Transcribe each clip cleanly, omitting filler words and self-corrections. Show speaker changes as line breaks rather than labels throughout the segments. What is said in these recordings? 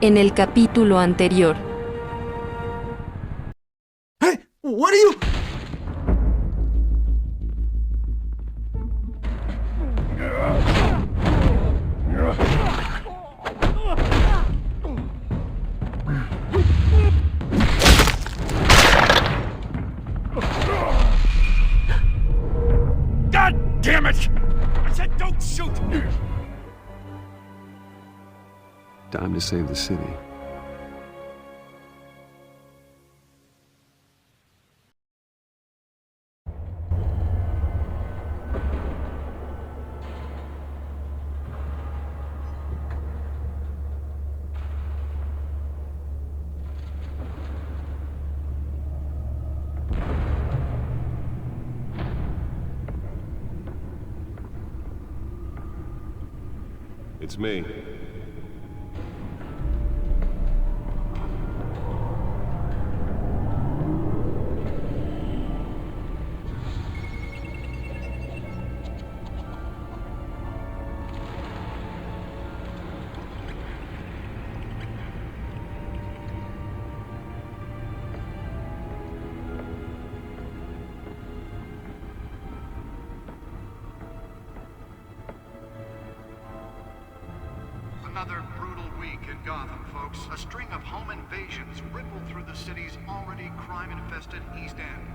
En el capítulo anterior.
Hey, what are you? God damn it! I said don't shoot!
Time to save the city. It's me.
Another brutal week in Gotham, folks. A string of home invasions rippled through the city's already crime-infested East End.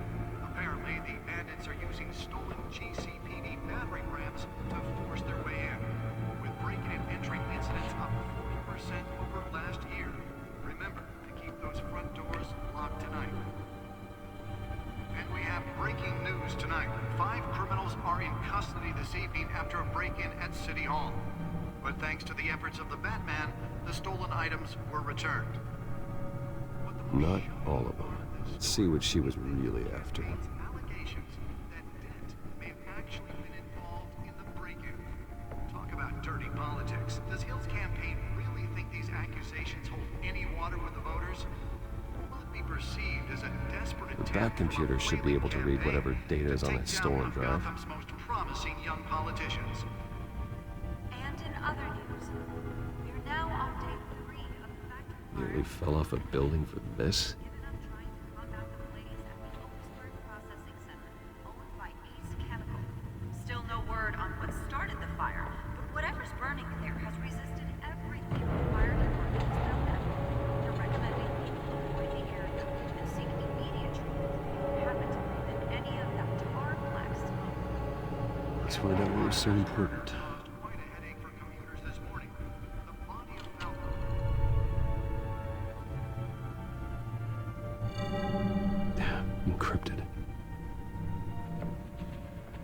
Apparently, the bandits are using stolen GCPD battering rams to force their way in, with break-in and entering incidents up 40% over last year. Remember to keep those front doors locked tonight. And we have breaking news tonight. 5 criminals are in custody this evening after a break-in at City Hall. But thanks to the efforts of the Batman, the stolen items were returned.
Not all of them. Let's see what she was really after.
Allegations that Dent may have actually been involved in the break-in. Talk about dirty politics. Does Hill's campaign really think these accusations hold any water with the voters? Will it be perceived as a desperate attempt?
The Bat computer should be able to read whatever data is on that stolen drive.
Gotham's most promising young politicians.
Other news. We're now on day 3 of the factory fire.
Nearly fell off a building for this?
Given up trying to combat the blaze at the Oakland Processing Center, owned by Ace Chemical. Still no word on what started the fire, but whatever's burning there has resisted everything the fire department has thrown at it. They're recommending people avoid the area and seek immediate treatment if you happen to breathe in any of that tar black smoke.
Let's find out what was so important. Encrypted.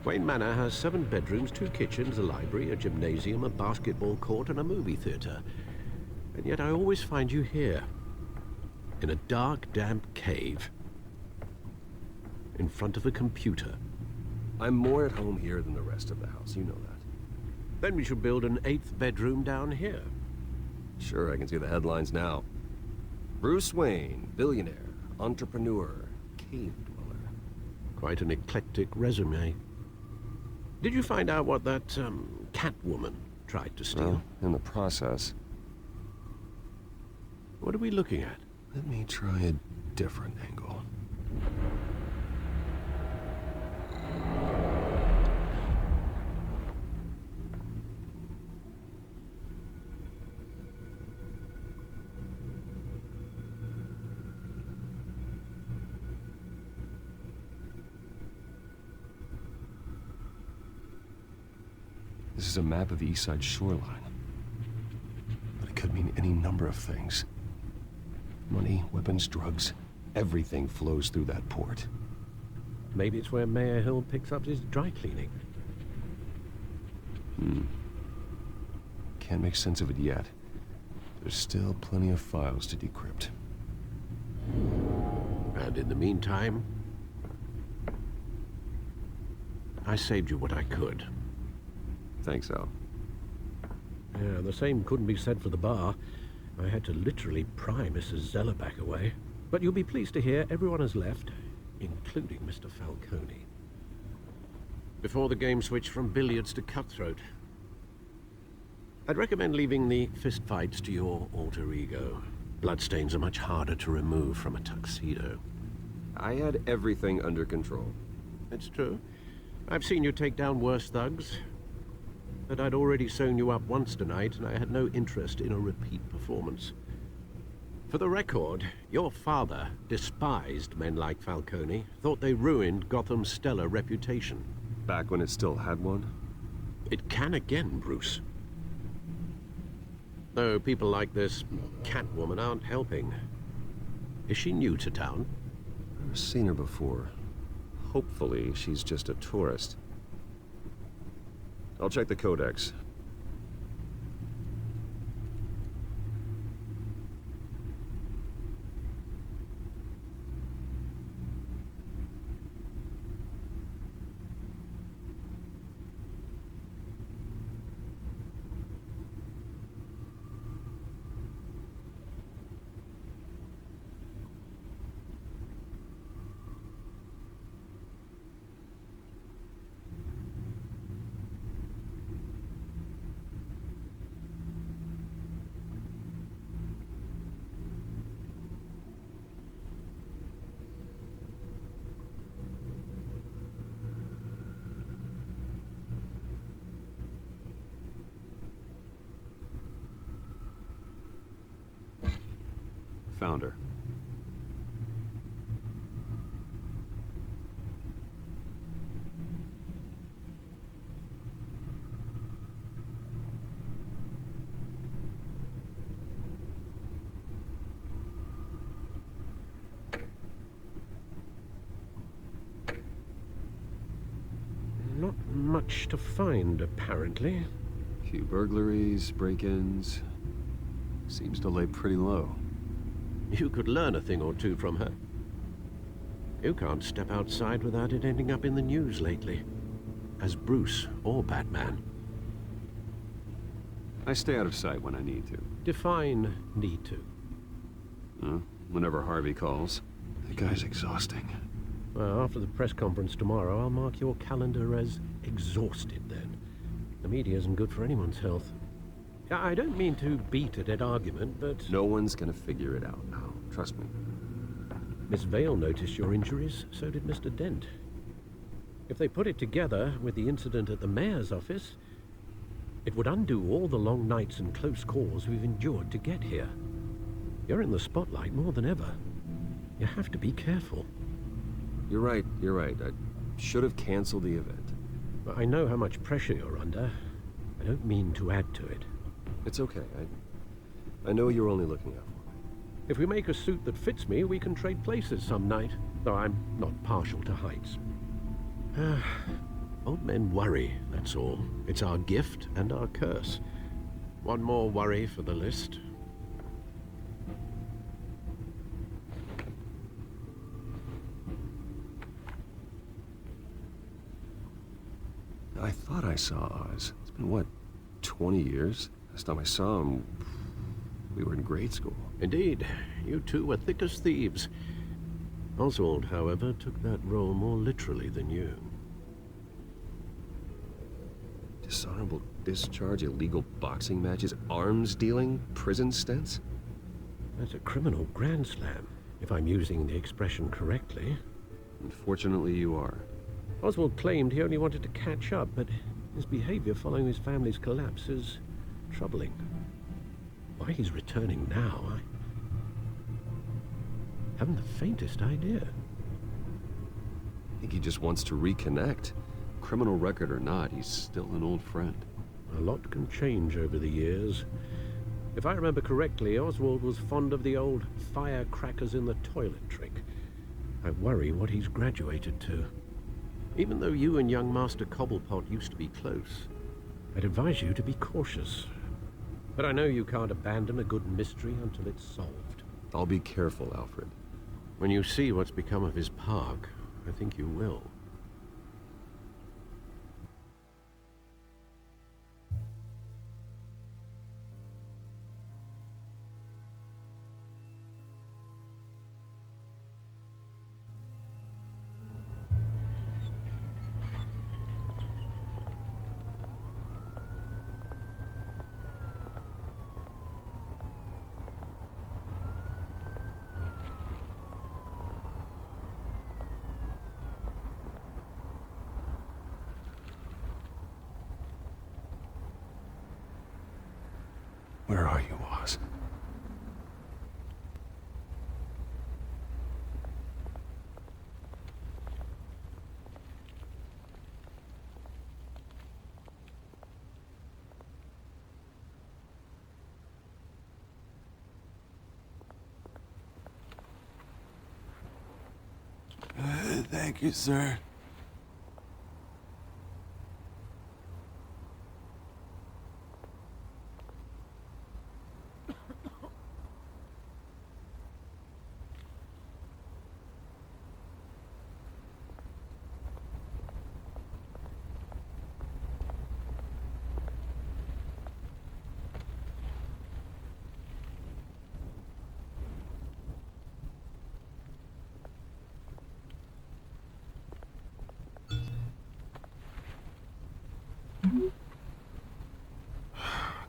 Wayne Manor has 7 bedrooms, 2 kitchens, a library, a gymnasium, a basketball court, and a movie theater. And yet I always find you here, in a dark, damp cave, in front of a computer.
I'm more at home here than the rest of the house, you know that.
Then we should build an 8th bedroom down here.
Sure, I can see the headlines now. Bruce Wayne, billionaire, entrepreneur, cave dweller.
Quite an eclectic resume. Did you find out what that, cat woman tried to steal?
Well, in the process.
What are we looking at?
Let me try a different angle. This is a map of the East Side shoreline. But it could mean any number of things. Money, weapons, drugs, everything flows through that port.
Maybe it's where Mayor Hill picks up his dry cleaning.
Can't make sense of it yet. There's still plenty of files to decrypt.
And in the meantime, I saved you what I could.
Thanks, Al.
Yeah, the same couldn't be said for the bar. I had to literally pry Mrs. Zellerback away. But you'll be pleased to hear everyone has left, including Mr. Falcone. Before the game switched from billiards to cutthroat. I'd recommend leaving the fistfights to your alter ego. Bloodstains are much harder to remove from a tuxedo.
I had everything under control.
It's true. I've seen you take down worse thugs. But I'd already sewn you up once tonight, and I had no interest in a repeat performance. For the record, your father despised men like Falcone, thought they ruined Gotham's stellar reputation.
Back when it still had one?
It can again, Bruce. Though people like this Catwoman aren't helping. Is she new to town?
I've seen her before. Hopefully, she's just a tourist. I'll check the codex. Found her.
Not much to find, apparently.
Few burglaries, break-ins. Seems to lay pretty low.
You could learn a thing or two from her. You can't step outside without it ending up in the news lately. As Bruce or Batman.
I stay out of sight when I need to.
Define need to.
Whenever Harvey calls. The guy's exhausting.
Well, after the press conference tomorrow, I'll mark your calendar as exhausted then. The media isn't good for anyone's health. I don't mean to beat a dead argument, but...
No one's gonna figure it out now. Trust me.
Miss Vale noticed your injuries, so did Mr. Dent. If they put it together with the incident at the mayor's office, it would undo all the long nights and close calls we've endured to get here. You're in the spotlight more than ever. You have to be careful.
You're right. I should have canceled the event.
I know how much pressure you're under. I don't mean to add to it.
It's okay. I know you're only looking out for me.
If we make a suit that fits me, we can trade places some night, though I'm not partial to heights. Old men worry, that's all. It's our gift and our curse. One more worry for the list.
I thought I saw Oz. It's been, what, 20 years? Last time I saw him, we were in grade school.
Indeed, you two were thick as thieves. Oswald, however, took that role more literally than you.
Dishonorable discharge, illegal boxing matches, arms dealing, prison stints?
That's a criminal grand slam, if I'm using the expression correctly.
Unfortunately, you are.
Oswald claimed he only wanted to catch up, but his behavior following his family's collapse is troubling. Why he's returning now, I haven't the faintest idea.
I think he just wants to reconnect. Criminal record or not, he's still an old friend.
A lot can change over the years. If I remember correctly, Oswald was fond of the old firecrackers in the toilet trick. I worry what he's graduated to. Even though you and young Master Cobblepot used to be close, I'd advise you to be cautious. But I know you can't abandon a good mystery until it's solved.
I'll be careful, Alfred.
When you see what's become of his park, I think you will.
Where are you, Oz?
Thank you, sir.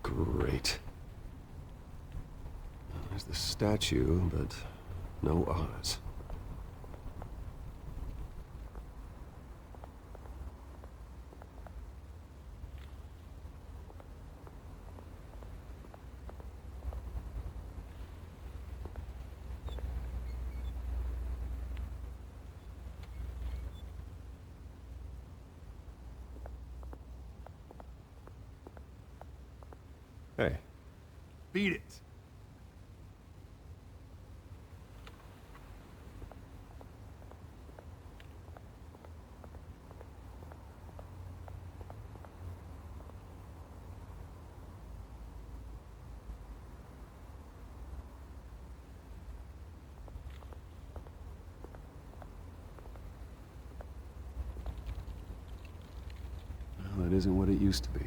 Great. There's the statue, but no Oz. Hey.
Beat it.
Well, it isn't what it used to be.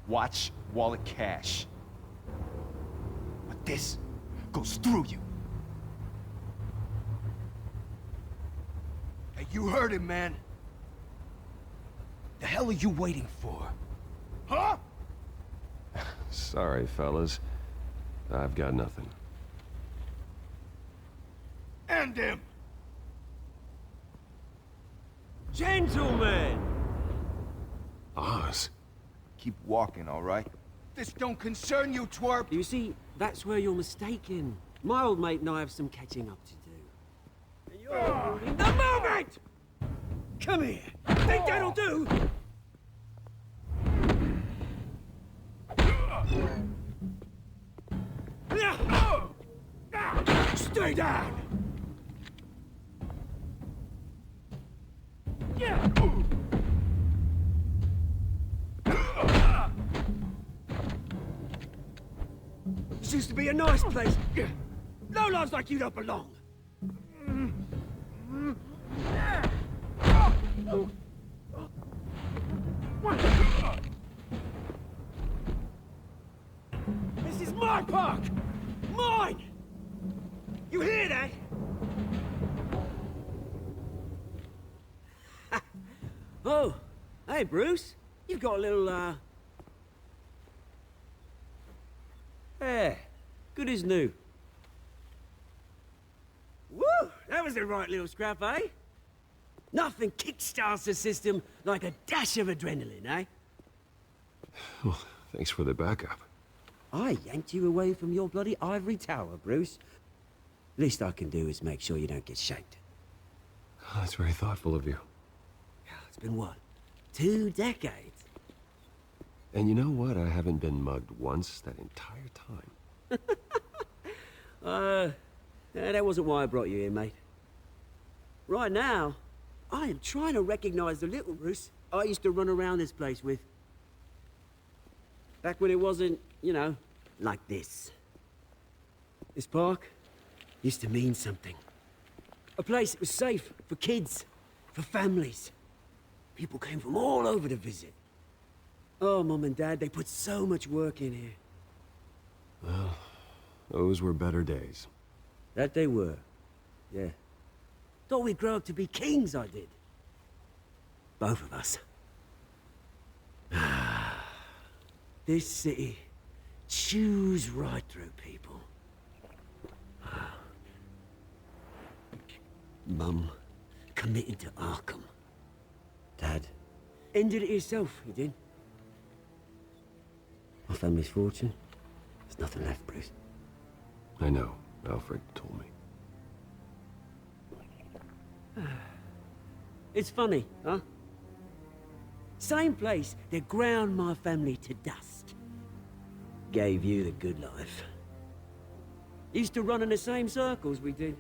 Watch, wallet, cash. But this goes through you. Hey, you heard him, man. The hell are you waiting for? Huh?
Sorry, fellas. I've got nothing.
End him!
Gentlemen!
Oz?
Keep walking, all right? This don't concern you, twerp!
You see, that's where you're mistaken. My old mate and I have some catching up to do. And you're ruining the moment! Come here! Think that'll do? Stay down! This used to be a nice place. No lives like you don't belong. This is my park! Mine! You hear that? Oh, hey, Bruce. You've got a little, Yeah, good as new. Woo! That was the right little scrap, eh? Nothing kickstarts the system like a dash of adrenaline, eh?
Well, thanks for the backup.
I yanked you away from your bloody ivory tower, Bruce. Least I can do is make sure you don't get shanked.
Oh, that's very thoughtful of you.
It's been what? 2 decades?
And you know what? I haven't been mugged once that entire time.
That wasn't why I brought you here, mate. Right now, I am trying to recognize the little Bruce I used to run around this place with. Back when it wasn't, you know, like this. This park used to mean something. A place that was safe for kids, for families. People came from all over to visit. Oh, Mum and Dad, they put so much work in here.
Well, those were better days.
That they were. Yeah. Thought we'd grow up to be kings, I did. Both of us. This city chews right through people. Mum committed to Arkham. Dad ended it himself, he did. My family's fortune, there's nothing left, Bruce.
I know. Alfred told me.
It's funny, huh? Same place that ground my family to dust. Gave you the good life. Used to run in the same circles we did.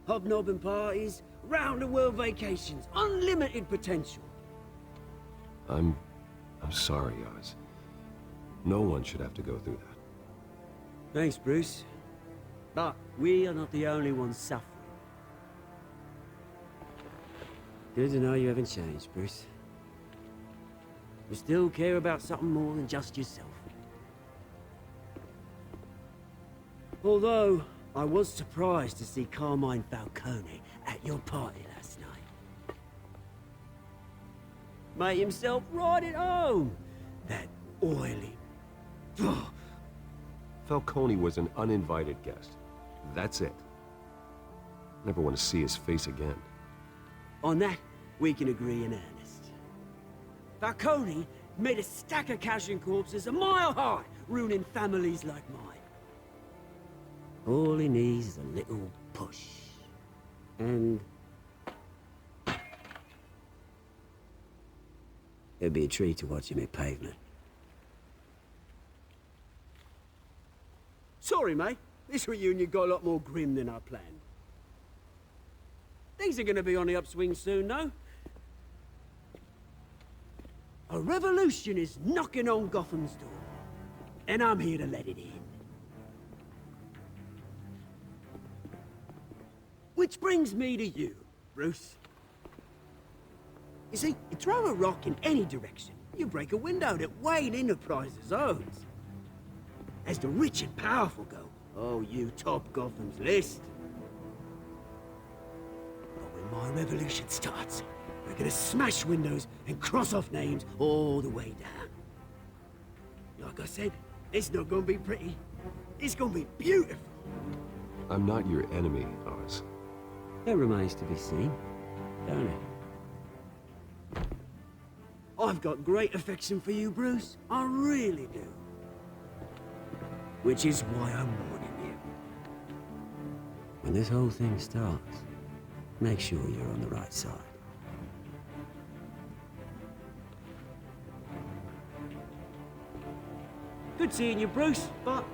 Hobnobbing parties, round-the-world vacations, unlimited potential.
I'm sorry, Oz. No one should have to go through that.
Thanks, Bruce. But we are not the only ones suffering. Good to know you haven't changed, Bruce. You still care about something more than just yourself. Although, I was surprised to see Carmine Falcone at your party last night. Made himself right at home. That oily...
Falcone was an uninvited guest. That's it. Never want to see his face again.
On that, we can agree in earnest. Falcone made a stack of cash and corpses a mile high, ruining families like mine. All he needs is a little push. And... it'd be a treat to watch him hit pavement. Sorry, mate. This reunion got a lot more grim than I planned. Things are gonna be on the upswing soon, though. A revolution is knocking on Gotham's door. And I'm here to let it in. Which brings me to you, Bruce. You see, you throw a rock in any direction, you break a window that Wayne Enterprises owns. As the rich and powerful go, oh, you top Gotham's list. But when my revolution starts, we're gonna smash windows and cross off names all the way down. Like I said, it's not gonna be pretty. It's gonna be beautiful.
I'm not your enemy, Oz.
That remains to be seen, don't it? I've got great affection for you, Bruce. I really do. Which is why I'm warning you. When this whole thing starts, make sure you're on the right side. Good seeing you, Bruce, but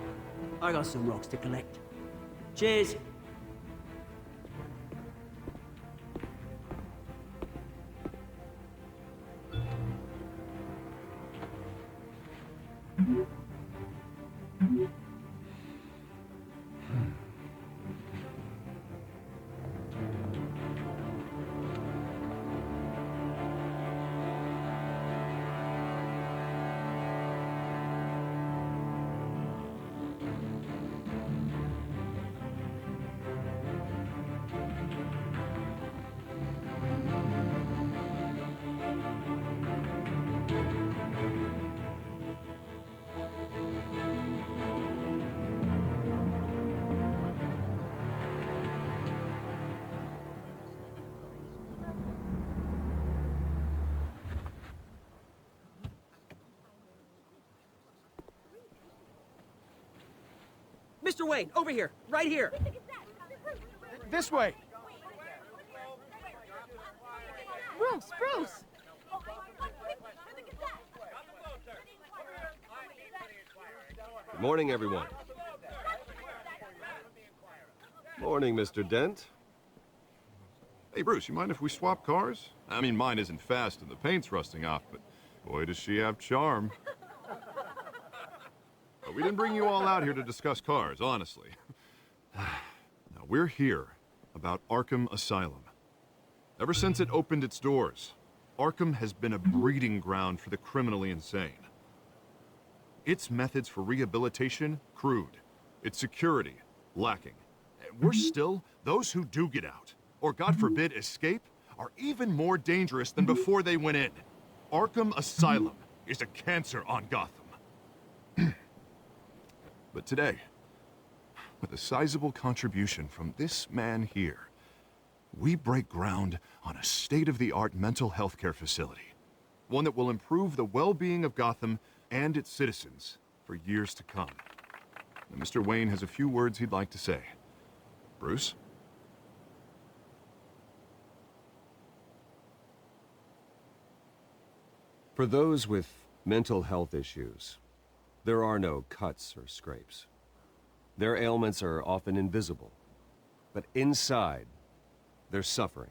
I got some rocks to collect. Cheers. Mr. Wayne, over here, right here.
This way.
Bruce!
Good morning, everyone. Morning, Mr. Dent.
Hey, Bruce, you mind if we swap cars? I mean, mine isn't fast and the paint's rusting off, but boy, does she have charm. We didn't bring you all out here to discuss cars, honestly. Now, we're here about Arkham Asylum. Ever since it opened its doors, Arkham has been a breeding ground for the criminally insane. Its methods for rehabilitation, crude. Its security, lacking. Worse still, those who do get out, or God forbid escape, are even more dangerous than before they went in. Arkham Asylum is a cancer on Gotham. But today, with a sizable contribution from this man here, we break ground on a state-of-the-art mental health care facility. One that will improve the well-being of Gotham and its citizens for years to come. And Mr. Wayne has a few words he'd like to say. Bruce?
For those with mental health issues, there are no cuts or scrapes. Their ailments are often invisible, but inside, they're suffering.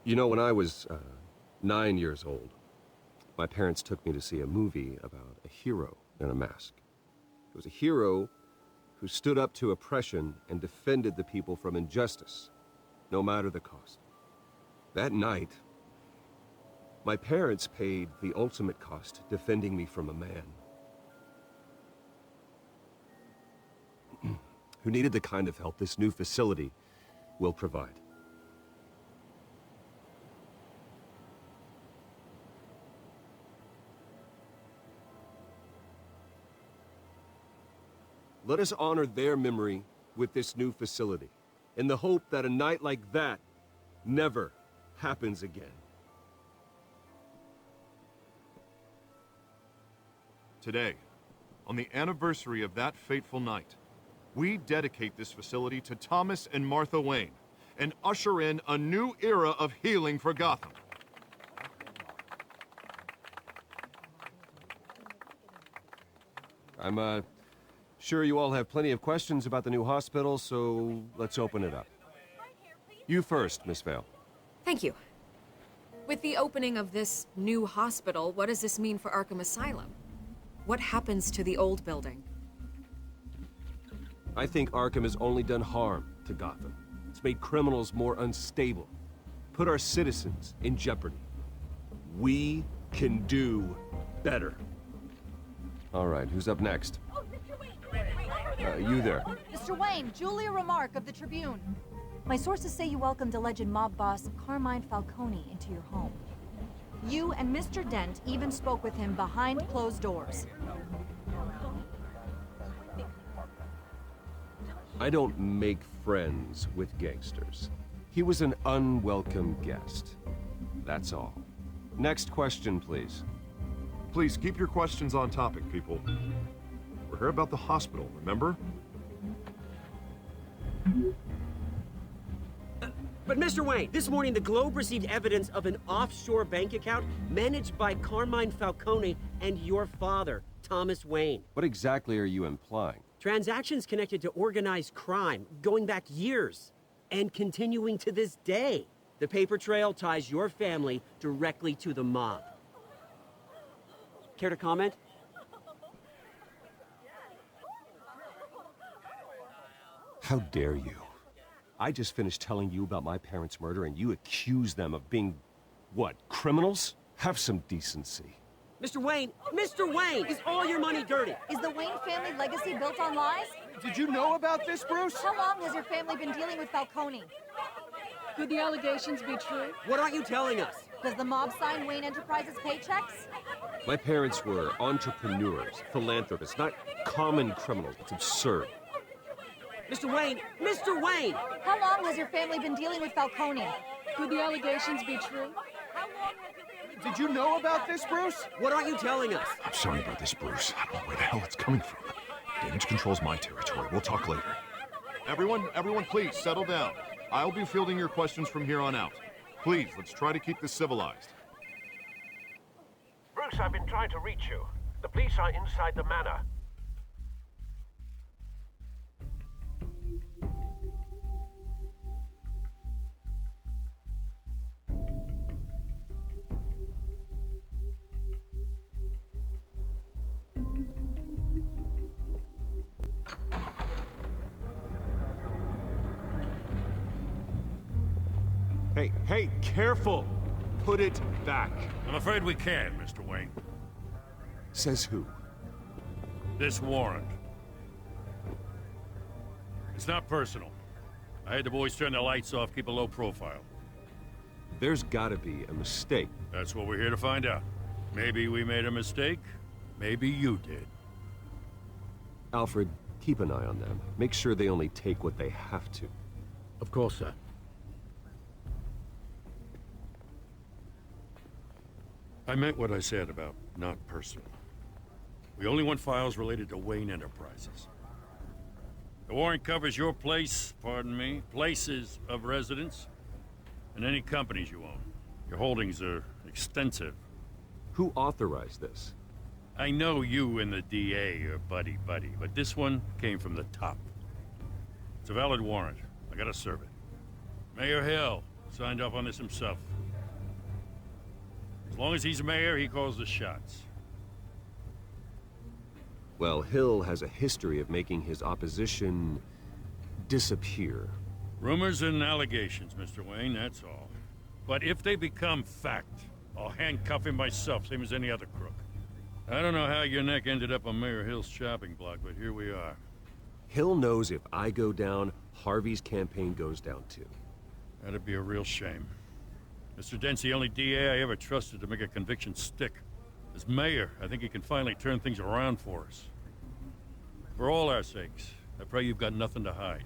You know, when I was 9 years old, my parents took me to see a movie about a hero in a mask. It was a hero who stood up to oppression and defended the people from injustice, no matter the cost. That night, my parents paid the ultimate cost defending me from a man who needed the kind of help this new facility will provide. Let us honor their memory with this new facility, in the hope that a night like that never happens again.
Today, on the anniversary of that fateful night, we dedicate this facility to Thomas and Martha Wayne and usher in a new era of healing for Gotham.
I'm sure you all have plenty of questions about the new hospital, so let's open it up. You first, Miss Vale.
Thank you. With the opening of this new hospital, what does this mean for Arkham Asylum? What happens to the old building?
I think Arkham has only done harm to Gotham. It's made criminals more unstable, put our citizens in jeopardy. We can do better. All right, who's up next? You there.
Mr. Wayne, Julia Remark of the Tribune. My sources say you welcomed alleged mob boss Carmine Falcone into your home. You and Mr. Dent even spoke with him behind closed doors.
I don't make friends with gangsters. He was an unwelcome guest. That's all. Next question, please.
Please keep your questions on topic, people. We're here about the hospital, remember?
But Mr. Wayne, this morning the Globe received evidence of an offshore bank account managed by Carmine Falcone and your father, Thomas Wayne.
What exactly are you implying?
Transactions connected to organized crime, going back years, and continuing to this day. The paper trail ties your family directly to the mob. Care to comment?
How dare you? I just finished telling you about my parents' murder and you accuse them of being, what, criminals? Have some decency.
Mr. Wayne, is all your money dirty?
Is the Wayne family legacy built on lies?
Did you know about this, Bruce?
How long has your family been dealing with Falcone?
Could the allegations be true?
What aren't you telling us?
Does the mob sign Wayne Enterprises paychecks?
My parents were entrepreneurs, philanthropists, not common criminals. It's absurd.
Mr. Wayne!
How long has your family been dealing with Falcone?
Could the allegations be true?
Did you know about this, Bruce?
What aren't you telling us?
I'm sorry about this, Bruce. I don't know where the hell it's coming from. Damage control's my territory. We'll talk later. Everyone, please, settle down. I'll be fielding your questions from here on out. Please, let's try to keep this civilized.
Bruce, I've been trying to reach you. The police are inside the manor.
Hey, careful! Put it back.
I'm afraid we can't, Mr. Wayne.
Says who?
This warrant. It's not personal. I had the boys turn the lights off, keep a low profile.
There's gotta be a mistake.
That's what we're here to find out. Maybe we made a mistake. Maybe you did.
Alfred, keep an eye on them. Make sure they only take what they have to.
Of course, sir.
I meant what I said about not personal. We only want files related to Wayne Enterprises. The warrant covers your place, pardon me, places of residence, and any companies you own. Your holdings are extensive.
Who authorized this?
I know you and the DA are buddy-buddy, but this one came from the top. It's a valid warrant. I gotta serve it. Mayor Hill signed off on this himself. As long as he's mayor, he calls the shots.
Well, Hill has a history of making his opposition disappear.
Rumors and allegations, Mr. Wayne, that's all. But if they become fact, I'll handcuff him myself, same as any other crook. I don't know how your neck ended up on Mayor Hill's chopping block, but here we are.
Hill knows if I go down, Harvey's campaign goes down too.
That'd be a real shame. Mr. Dent's the only DA I ever trusted to make a conviction stick. As mayor, I think he can finally turn things around for us. For all our sakes, I pray you've got nothing to hide.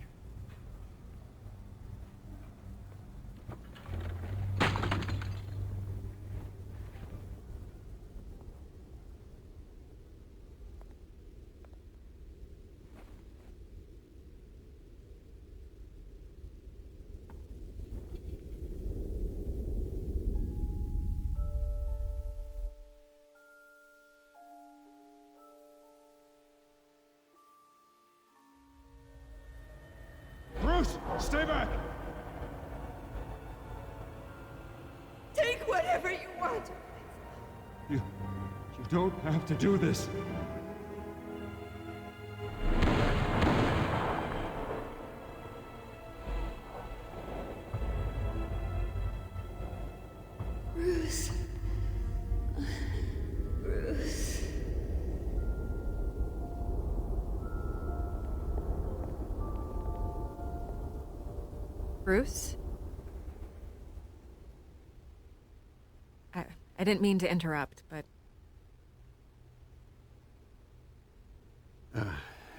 Bruce, stay back!
Take whatever you want.
You don't have to do this.
Bruce. Bruce.
Bruce? I didn't mean to interrupt, but...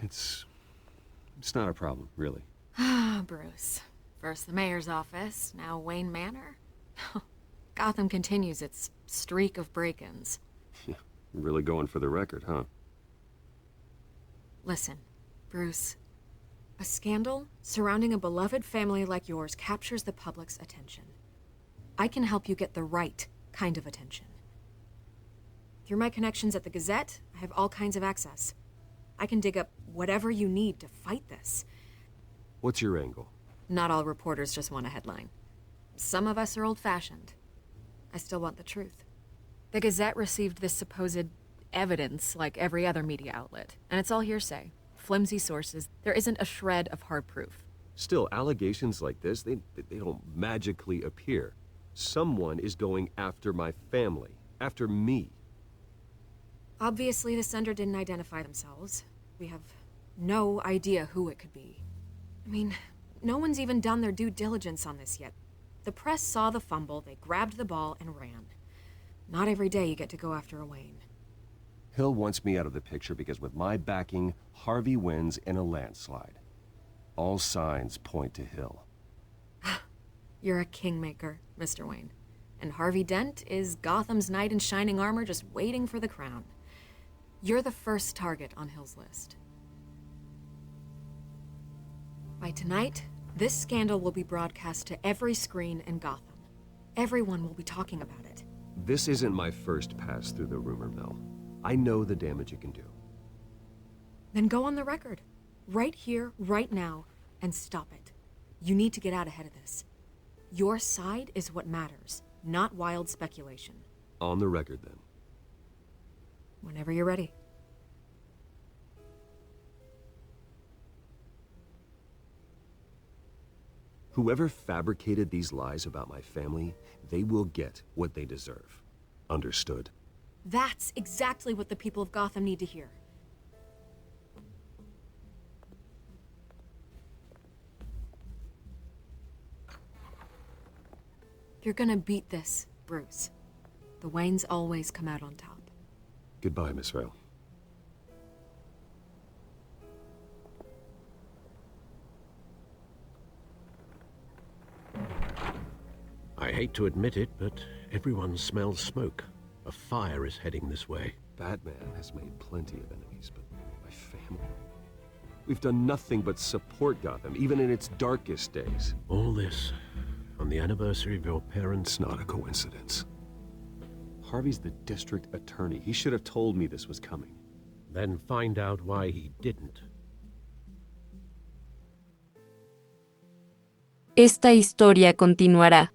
It's not a problem, really.
Ah, Bruce. First the mayor's office, now Wayne Manor. Gotham continues its streak of break-ins.
Really going for the record, huh?
Listen, Bruce. A scandal surrounding a beloved family like yours captures the public's attention. I can help you get the right kind of attention. Through my connections at the Gazette, I have all kinds of access. I can dig up whatever you need to fight this.
What's your angle?
Not all reporters just want a headline. Some of us are old-fashioned. I still want the truth. The Gazette received this supposed evidence like every other media outlet, and it's all hearsay. Flimsy sources. There isn't a shred of hard proof.
Still, allegations like this, they don't magically appear. Someone is going after my family, after me.
Obviously, the sender didn't identify themselves. We have no idea who it could be. I mean, no one's even done their due diligence on this yet. The press saw the fumble, they grabbed the ball and ran. Not every day you get to go after a Wayne.
Hill wants me out of the picture because with my backing, Harvey wins in a landslide. All signs point to Hill.
You're a kingmaker, Mr. Wayne. And Harvey Dent is Gotham's knight in shining armor just waiting for the crown. You're the first target on Hill's list. By tonight, this scandal will be broadcast to every screen in Gotham. Everyone will be talking about it.
This isn't my first pass through the rumor mill. I know the damage it can do.
Then go on the record. Right here, right now, and stop it. You need to get out ahead of this. Your side is what matters, not wild speculation.
On the record, then.
Whenever you're ready.
Whoever fabricated these lies about my family, they will get what they deserve. Understood?
That's exactly what the people of Gotham need to hear. You're gonna beat this, Bruce. The Waynes always come out on top.
Goodbye, Miss Vale.
I hate to admit it, but everyone smells smoke. A fire is heading this way.
Batman has made plenty of enemies, but my family... We've done nothing but support Gotham, even in its darkest days.
All this on the anniversary of your parents'
It's not a coincidence. Harvey's the district attorney. He should have told me this was coming.
Then find out why he didn't.
Esta historia continuará.